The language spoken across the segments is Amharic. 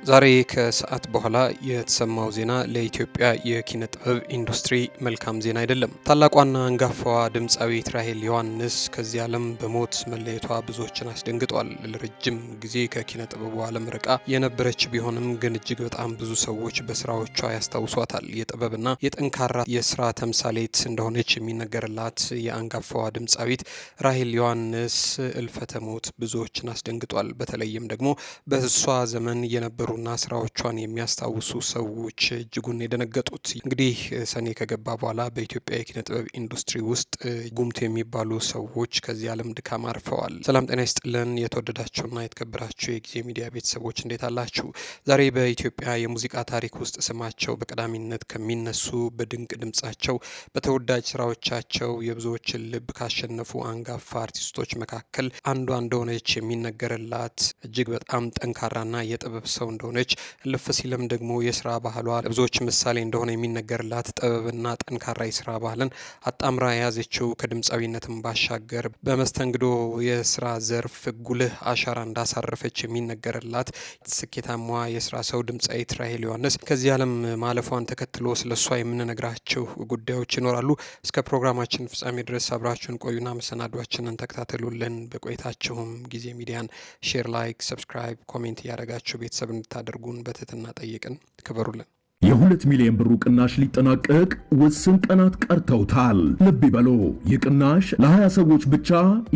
ዛሬ ከሰዓት በኋላ የተሰማው ዜና ለኢትዮጵያ የኪነ ጥበብ ኢንዱስትሪ መልካም ዜና አይደለም። ታላቋና አንጋፋዋ ድምፃዊት ራሄል ዮሐንስ ከዚህ ዓለም በሞት መለየቷ ብዙዎችን አስደንግጧል። ለረጅም ጊዜ ከኪነ ጥበቡ ዓለም ርቃ የነበረች ቢሆንም ግን እጅግ በጣም ብዙ ሰዎች በስራዎቿ ያስታውሷታል። የጥበብና የጠንካራ የስራ ተምሳሌት እንደሆነች የሚነገርላት የአንጋፋዋ ድምፃዊት ራሄል ዮሐንስ እልፈተ ሞት ብዙዎችን አስደንግጧል። በተለይም ደግሞ በእሷ ዘመን የነበሩ ና ስራዎቿን የሚያስታውሱ ሰዎች እጅጉን የደነገጡት። እንግዲህ ሰኔ ከገባ በኋላ በኢትዮጵያ የኪነ ጥበብ ኢንዱስትሪ ውስጥ ጉምቱ የሚባሉ ሰዎች ከዚህ ዓለም ድካም አርፈዋል። ሰላም ጤና ይስጥልን። የተወደዳችሁና የተከበራችሁ የጊዜ ሚዲያ ቤተሰቦች እንዴት አላችሁ? ዛሬ በኢትዮጵያ የሙዚቃ ታሪክ ውስጥ ስማቸው በቀዳሚነት ከሚነሱ በድንቅ ድምጻቸው በተወዳጅ ስራዎቻቸው የብዙዎችን ልብ ካሸነፉ አንጋፋ አርቲስቶች መካከል አንዷ እንደሆነች የሚነገርላት እጅግ በጣም ጠንካራና የጥበብ ሰው እንደሆነች ልፍ ሲልም ደግሞ የስራ ባህሏ ለብዙዎች ምሳሌ እንደሆነ የሚነገርላት ጥበብና ጠንካራ የስራ ባህልን አጣምራ የያዘችው ከድምፃዊነትም ባሻገር በመስተንግዶ የስራ ዘርፍ ጉልህ አሻራ እንዳሳረፈች የሚነገርላት ስኬታማዋ የስራ ሰው ድምፃዊት ራሄል ዮሐንስ ከዚህ ዓለም ማለፏን ተከትሎ ስለሷ የምንነግራችሁ ጉዳዮች ይኖራሉ። እስከ ፕሮግራማችን ፍጻሜ ድረስ አብራችሁን ቆዩና መሰናዷችንን ተከታተሉልን። በቆይታችሁም ጊዜ ሚዲያን ሼር፣ ላይክ፣ ሰብስክራይብ፣ ኮሜንት እያደረጋችሁ ቤተሰብ እንድታደርጉን በትህትና ጠይቅን። ክበሩልን። የ2 ሚሊዮን ብር ቅናሽ ሊጠናቀቅ ውስን ቀናት ቀርተውታል። ልብ ይበሉ፣ ይህ ቅናሽ ለ20 ሰዎች ብቻ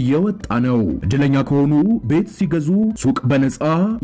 የወጣ ነው። እድለኛ ከሆኑ ቤት ሲገዙ ሱቅ በነፃ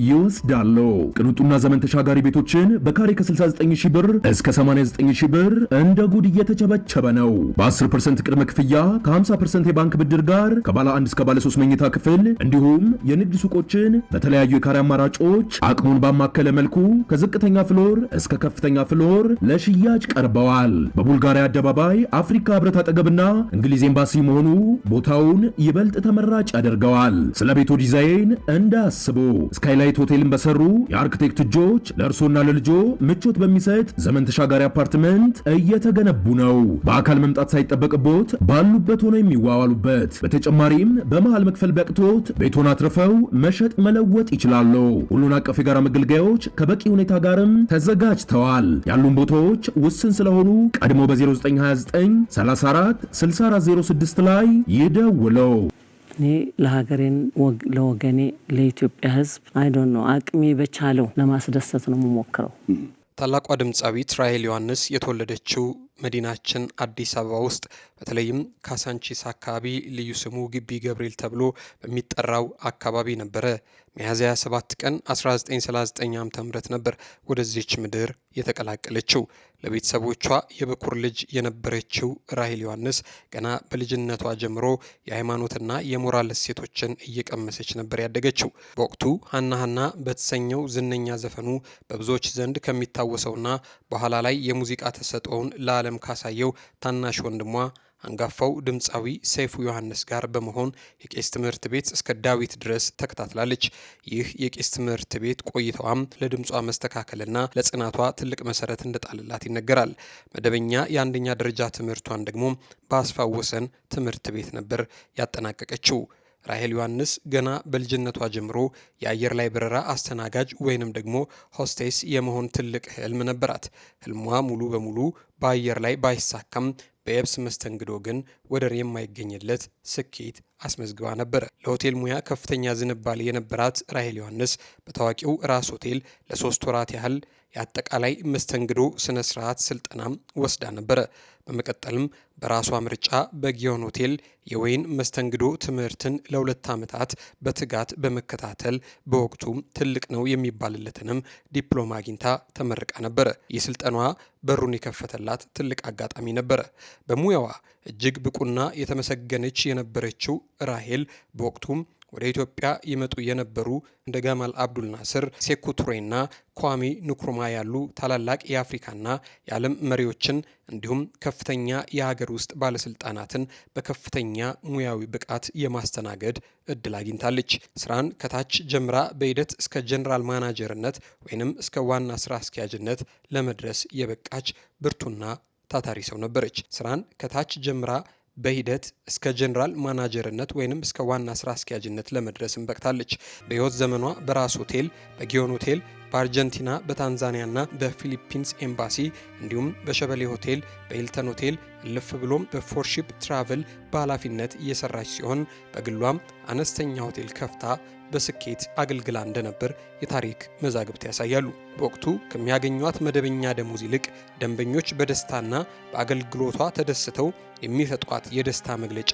ይወስዳሉ። ቅንጡና ዘመን ተሻጋሪ ቤቶችን በካሬ ከ69 ሺህ ብር እስከ 89 ሺህ ብር እንደ ጉድ እየተቸበቸበ ነው። በ10% ቅድመ ክፍያ ከ50% የባንክ ብድር ጋር ከባለ 1 እስከ ባለ 3 መኝታ ክፍል እንዲሁም የንግድ ሱቆችን በተለያዩ የካሬ አማራጮች አቅሙን ባማከለ መልኩ ከዝቅተኛ ፍሎር እስከ ከፍተኛ ፍሎር ለሽያጭ ቀርበዋል። በቡልጋሪያ አደባባይ አፍሪካ ህብረት አጠገብና እንግሊዝ ኤምባሲ መሆኑ ቦታውን ይበልጥ ተመራጭ ያደርገዋል። ስለ ቤቶ ዲዛይን እንዳያስቡ፣ ስካይላይት ሆቴልን በሰሩ የአርክቴክት እጆች ለእርሶና ለልጆ ምቾት በሚሰጥ ዘመን ተሻጋሪ አፓርትመንት እየተገነቡ ነው። በአካል መምጣት ሳይጠበቅቦት ባሉበት ሆነው የሚዋዋሉበት። በተጨማሪም በመሃል መክፈል ቢያቅቶት ቤቶን አትርፈው መሸጥ መለወጥ ይችላሉ። ሁሉን አቀፍ የጋራ መገልገያዎች ከበቂ ሁኔታ ጋርም ተዘጋጅተዋል። ያሉን ቦታዎች ውስን ስለሆኑ ቀድሞ በ0929 34 6406 ላይ ይደውለው። እኔ ለሀገሬን ለወገኔ ለኢትዮጵያ ሕዝብ አይዶንት አቅሜ በቻለው ለማስደሰት ነው የምሞክረው። ታላቋ ድምፃዊት ራሄል ዮሐንስ የተወለደችው መዲናችን አዲስ አበባ ውስጥ በተለይም ካሳንቺስ አካባቢ ልዩ ስሙ ግቢ ገብርኤል ተብሎ በሚጠራው አካባቢ ነበረ። ሚያዝያ 7 ቀን 1939 ዓ.ም ነበር ወደዚች ምድር የተቀላቀለችው። ለቤተሰቦቿ የበኩር ልጅ የነበረችው ራሄል ዮሐንስ ገና በልጅነቷ ጀምሮ የሃይማኖትና የሞራል እሴቶችን እየቀመሰች ነበር ያደገችው። በወቅቱ ሀና በተሰኘው ዝነኛ ዘፈኑ በብዙዎች ዘንድ ከሚታወሰውና በኋላ ላይ የሙዚቃ ተሰጥኦውን ለዓለም ካሳየው ታናሽ ወንድሟ አንጋፋው ድምፃዊ ሰይፉ ዮሐንስ ጋር በመሆን የቄስ ትምህርት ቤት እስከ ዳዊት ድረስ ተከታትላለች። ይህ የቄስ ትምህርት ቤት ቆይታዋም ለድምጿ መስተካከልና ለጽናቷ ትልቅ መሰረት እንደጣለላት ይነገራል። መደበኛ የአንደኛ ደረጃ ትምህርቷን ደግሞ በአስፋው ወሰን ትምህርት ቤት ነበር ያጠናቀቀችው። ራሄል ዮሐንስ ገና በልጅነቷ ጀምሮ የአየር ላይ በረራ አስተናጋጅ ወይንም ደግሞ ሆስቴስ የመሆን ትልቅ ህልም ነበራት። ህልሟ ሙሉ በሙሉ በአየር ላይ ባይሳካም በየብስ መስተንግዶ ግን ወደር የማይገኝለት ስኬት አስመዝግባ ነበር። ለሆቴል ሙያ ከፍተኛ ዝንባሌ የነበራት ራሄል ዮሐንስ በታዋቂው ራስ ሆቴል ለ3 ወራት ያህል የአጠቃላይ መስተንግዶ ስነ ስርዓት ስልጠናም ወስዳ ነበረ። በመቀጠልም በራሷ ምርጫ በጊዮን ሆቴል የወይን መስተንግዶ ትምህርትን ለ2 ዓመታት በትጋት በመከታተል በወቅቱ ትልቅ ነው የሚባልለትንም ዲፕሎማ አግኝታ ተመርቃ ነበረ። የስልጠኗ በሩን የከፈተላት ትልቅ አጋጣሚ ነበረ። በሙያዋ እጅግ ብቁና የተመሰገነች የነበረችው ራሄል በወቅቱም ወደ ኢትዮጵያ ይመጡ የነበሩ እንደ ገማል አብዱል ናስር፣ ሴኩ ቱሬና ኳሚ ንክሩማ ያሉ ታላላቅ የአፍሪካና የዓለም መሪዎችን እንዲሁም ከፍተኛ የሀገር ውስጥ ባለስልጣናትን በከፍተኛ ሙያዊ ብቃት የማስተናገድ እድል አግኝታለች። ስራን ከታች ጀምራ በሂደት እስከ ጀነራል ማናጀርነት ወይንም እስከ ዋና ስራ አስኪያጅነት ለመድረስ የበቃች ብርቱና ታታሪ ሰው ነበረች። ስራን ከታች ጀምራ በሂደት እስከ ጀነራል ማናጀርነት ወይንም እስከ ዋና ስራ አስኪያጅነት ለመድረስም በቅታለች። በህይወት ዘመኗ በራስ ሆቴል፣ በጊዮን ሆቴል፣ በአርጀንቲና፣ በታንዛኒያና በፊሊፒንስ ኤምባሲ እንዲሁም በሸበሌ ሆቴል፣ በሂልተን ሆቴል ልፍ ብሎም በፎርሺፕ ትራቨል በኃላፊነት እየሰራች ሲሆን በግሏም አነስተኛ ሆቴል ከፍታ በስኬት አገልግላ እንደነበር የታሪክ መዛግብት ያሳያሉ። በወቅቱ ከሚያገኟት መደበኛ ደሞዝ ይልቅ ደንበኞች በደስታና በአገልግሎቷ ተደስተው የሚሰጧት የደስታ መግለጫ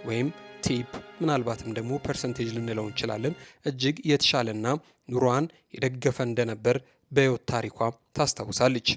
ወይም ቲፕ ምናልባትም ደግሞ ፐርሰንቴጅ ልንለው እንችላለን እጅግ የተሻለና ኑሯን የደገፈ እንደነበር በህይወት ታሪኳ ታስታውሳለች።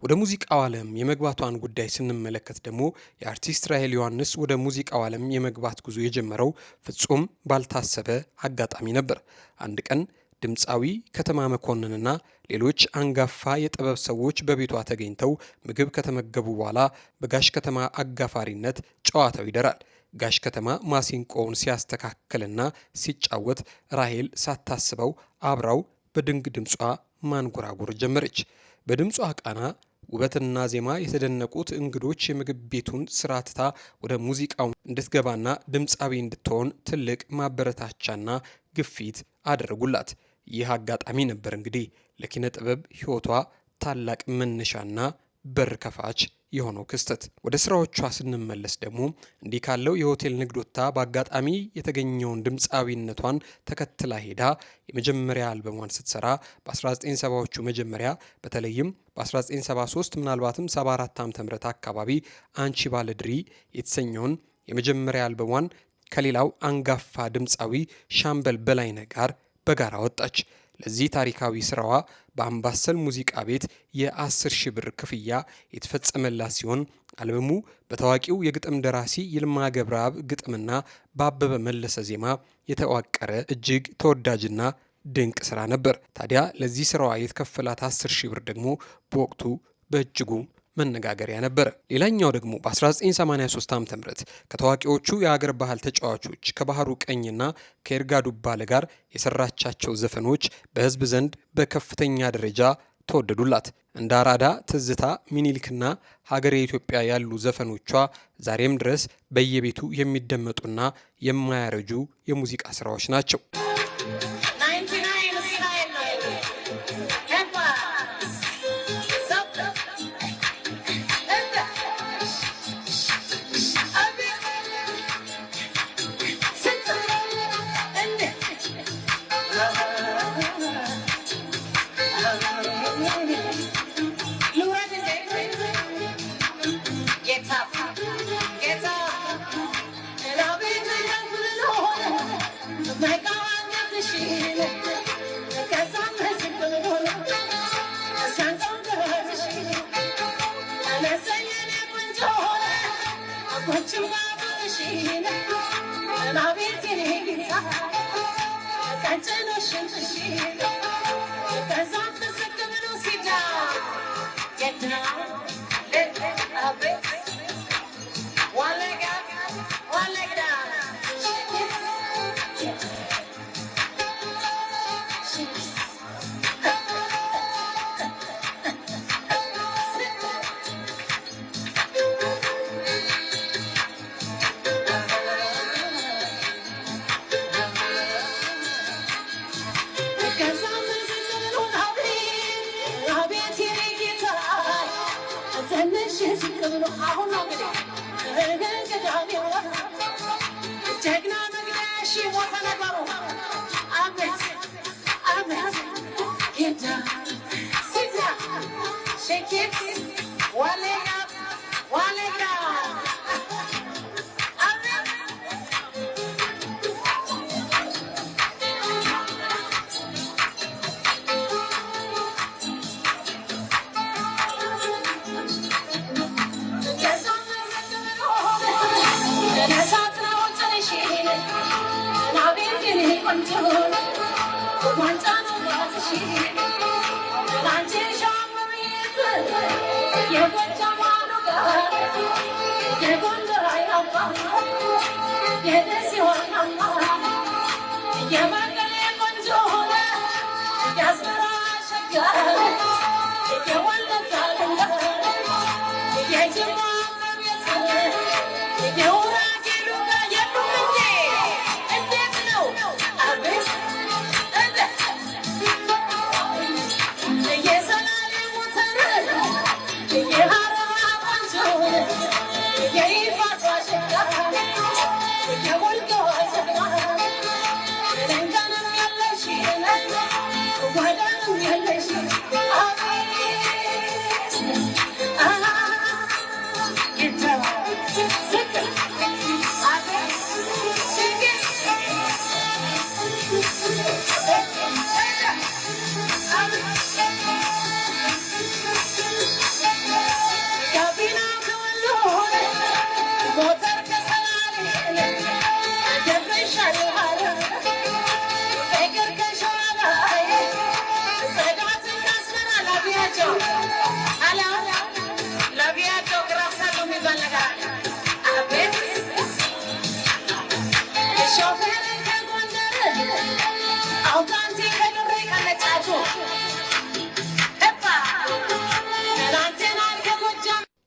ወደ ሙዚቃው ዓለም የመግባቷን ጉዳይ ስንመለከት ደግሞ የአርቲስት ራሄል ዮሐንስ ወደ ሙዚቃው ዓለም የመግባት ጉዞ የጀመረው ፍጹም ባልታሰበ አጋጣሚ ነበር። አንድ ቀን ድምፃዊ ከተማ መኮንንና ሌሎች አንጋፋ የጥበብ ሰዎች በቤቷ ተገኝተው ምግብ ከተመገቡ በኋላ በጋሽ ከተማ አጋፋሪነት ጨዋታው ይደራል። ጋሽ ከተማ ማሲንቆውን ሲያስተካክልና ሲጫወት ራሄል ሳታስበው አብራው በድንቅ ድምጿ ማንጎራጎር ጀመረች። በድምጿ ቃና ውበትና ዜማ የተደነቁት እንግዶች የምግብ ቤቱን ስራ ትታ ወደ ሙዚቃው እንድትገባና ድምፃዊ እንድትሆን ትልቅ ማበረታቻና ግፊት አደረጉላት። ይህ አጋጣሚ ነበር እንግዲህ ለኪነ ጥበብ ህይወቷ ታላቅ መነሻና በር ከፋች የሆነው ክስተት። ወደ ስራዎቿ ስንመለስ ደግሞ እንዲህ ካለው የሆቴል ንግድ ወጥታ በአጋጣሚ የተገኘውን ድምፃዊነቷን ተከትላ ሄዳ የመጀመሪያ አልበሟን ስትሰራ በ1970ዎቹ መጀመሪያ በተለይም በ1973 ምናልባትም 74 ዓ.ም አካባቢ አንቺ ባለድሪ የተሰኘውን የመጀመሪያ አልበሟን ከሌላው አንጋፋ ድምፃዊ ሻምበል በላይነህ ጋር በጋራ ወጣች። ለዚህ ታሪካዊ ስራዋ በአምባሰል ሙዚቃ ቤት የ10,000 ብር ክፍያ የተፈጸመላት ሲሆን አልበሙ በታዋቂው የግጥም ደራሲ ይልማ ገብረአብ ግጥምና በአበበ መለሰ ዜማ የተዋቀረ እጅግ ተወዳጅና ድንቅ ስራ ነበር። ታዲያ ለዚህ ስራዋ የተከፈላት 10,000 ብር ደግሞ በወቅቱ በእጅጉ መነጋገሪያ ነበር። ሌላኛው ደግሞ በ1983 ዓ.ም ከታዋቂዎቹ የሀገር ባህል ተጫዋቾች ከባህሩ ቀኝና ከኤርጋ ዱባለ ጋር የሰራቻቸው ዘፈኖች በህዝብ ዘንድ በከፍተኛ ደረጃ ተወደዱላት። እንደ አራዳ፣ ትዝታ፣ ሚኒሊክና ሀገሬ ኢትዮጵያ ያሉ ዘፈኖቿ ዛሬም ድረስ በየቤቱ የሚደመጡና የማያረጁ የሙዚቃ ስራዎች ናቸው።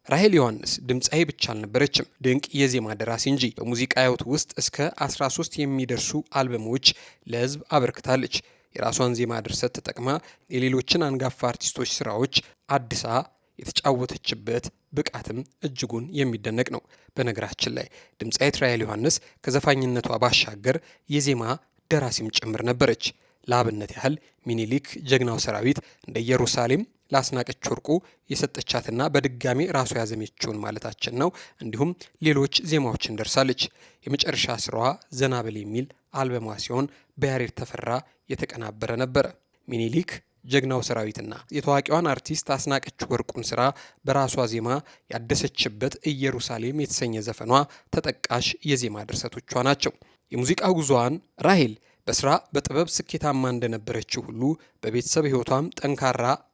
ራሄል ዮሐንስ ድምጻዊ ብቻ አልነበረችም፣ ድንቅ የዜማ ደራሲ እንጂ። በሙዚቃ ህይወት ውስጥ እስከ 13 የሚደርሱ አልበሞች ለህዝብ አበርክታለች። የራሷን ዜማ ድርሰት ተጠቅማ የሌሎችን አንጋፋ አርቲስቶች ስራዎች አድሳ የተጫወተችበት ብቃትም እጅጉን የሚደነቅ ነው። በነገራችን ላይ ድምጻዊት ራሄል ዮሐንስ ከዘፋኝነቷ ባሻገር የዜማ ደራሲም ጭምር ነበረች። ለአብነት ያህል ሚኒሊክ፣ ጀግናው ሰራዊት፣ እንደ ኢየሩሳሌም ለአስናቀች ወርቁ የሰጠቻትና በድጋሚ ራሷ ያዘመችውን ማለታችን ነው። እንዲሁም ሌሎች ዜማዎችን ደርሳለች። የመጨረሻ ስራዋ ዘናበል የሚል አልበሟ ሲሆን በያሬድ ተፈራ የተቀናበረ ነበረ። ሚኒሊክ፣ ጀግናው ሰራዊትና የታዋቂዋን አርቲስት አስናቀች ወርቁን ስራ በራሷ ዜማ ያደሰችበት ኢየሩሳሌም የተሰኘ ዘፈኗ ተጠቃሽ የዜማ ድርሰቶቿ ናቸው። የሙዚቃ ጉዞዋን ራሄል በስራ በጥበብ ስኬታማ እንደነበረችው ሁሉ በቤተሰብ ህይወቷም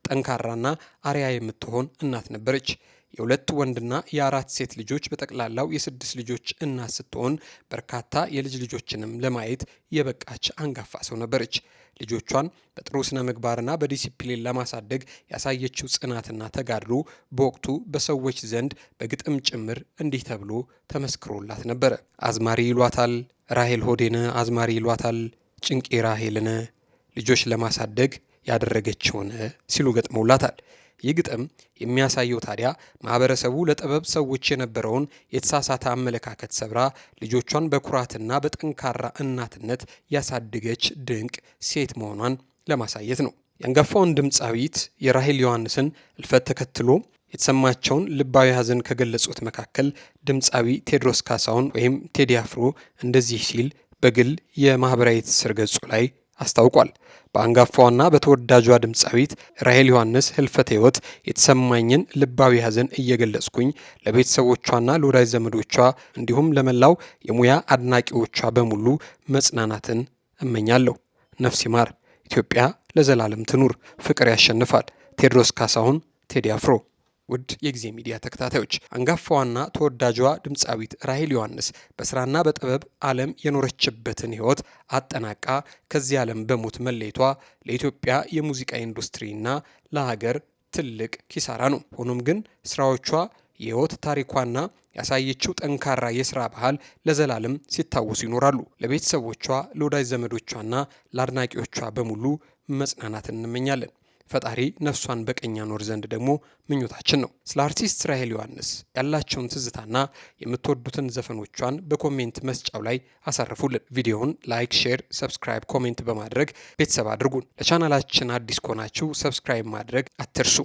ጠንካራና አርያ የምትሆን እናት ነበረች። የሁለት ወንድና የአራት ሴት ልጆች በጠቅላላው የ6 ልጆች እናት ስትሆን በርካታ የልጅ ልጆችንም ለማየት የበቃች አንጋፋ ሰው ነበረች። ልጆቿን በጥሩ ስነ ምግባርና በዲሲፕሊን ለማሳደግ ያሳየችው ጽናትና ተጋድሎ በወቅቱ በሰዎች ዘንድ በግጥም ጭምር እንዲህ ተብሎ ተመስክሮላት ነበረ። አዝማሪ ይሏታል ራሄል ሆዴነ፣ አዝማሪ ይሏታል ጭንቄ ራሄልን፣ ልጆች ለማሳደግ ያደረገችውን ሲሉ ገጥመውላታል። ይህ ግጥም የሚያሳየው ታዲያ ማህበረሰቡ ለጥበብ ሰዎች የነበረውን የተሳሳተ አመለካከት ሰብራ ልጆቿን በኩራትና በጠንካራ እናትነት ያሳደገች ድንቅ ሴት መሆኗን ለማሳየት ነው። የአንጋፋውን ድምፃዊት የራሄል ዮሐንስን እልፈት ተከትሎ የተሰማቸውን ልባዊ ሐዘን ከገለጹት መካከል ድምፃዊ ቴዎድሮስ ካሳሁን ወይም ቴዲ አፍሮ እንደዚህ ሲል በግል የማህበራዊ ትስስር ገጹ ላይ አስታውቋል። በአንጋፋዋና በተወዳጇ ድምፃዊት ራሄል ዮሐንስ ህልፈተ ህይወት የተሰማኝን ልባዊ ሐዘን እየገለጽኩኝ ለቤተሰቦቿና ለወዳጅ ዘመዶቿ እንዲሁም ለመላው የሙያ አድናቂዎቿ በሙሉ መጽናናትን እመኛለሁ። ነፍስ ይማር። ኢትዮጵያ ለዘላለም ትኑር። ፍቅር ያሸንፋል። ቴዎድሮስ ካሳሁን፣ ቴዲ አፍሮ። ውድ የጊዜ ሚዲያ ተከታታዮች አንጋፋዋና ተወዳጇ ድምፃዊት ራሄል ዮሐንስ በስራና በጥበብ ዓለም የኖረችበትን ህይወት አጠናቃ ከዚህ ዓለም በሞት መለየቷ ለኢትዮጵያ የሙዚቃ ኢንዱስትሪና ለሀገር ትልቅ ኪሳራ ነው። ሆኖም ግን ስራዎቿ የህይወት ታሪኳና ያሳየችው ጠንካራ የስራ ባህል ለዘላለም ሲታወሱ ይኖራሉ። ለቤተሰቦቿ፣ ለወዳጅ ዘመዶቿና ለአድናቂዎቿ በሙሉ መጽናናትን እንመኛለን። ፈጣሪ ነፍሷን በቀኝ ያኖር ዘንድ ደግሞ ምኞታችን ነው። ስለ አርቲስት ራሄል ዮሐንስ ያላቸውን ትዝታና የምትወዱትን ዘፈኖቿን በኮሜንት መስጫው ላይ አሳርፉልን። ቪዲዮውን ላይክ፣ ሼር፣ ሰብስክራይብ፣ ኮሜንት በማድረግ ቤተሰብ አድርጉን። ለቻናላችን አዲስ ከሆናችሁ ሰብስክራይብ ማድረግ አትርሱ።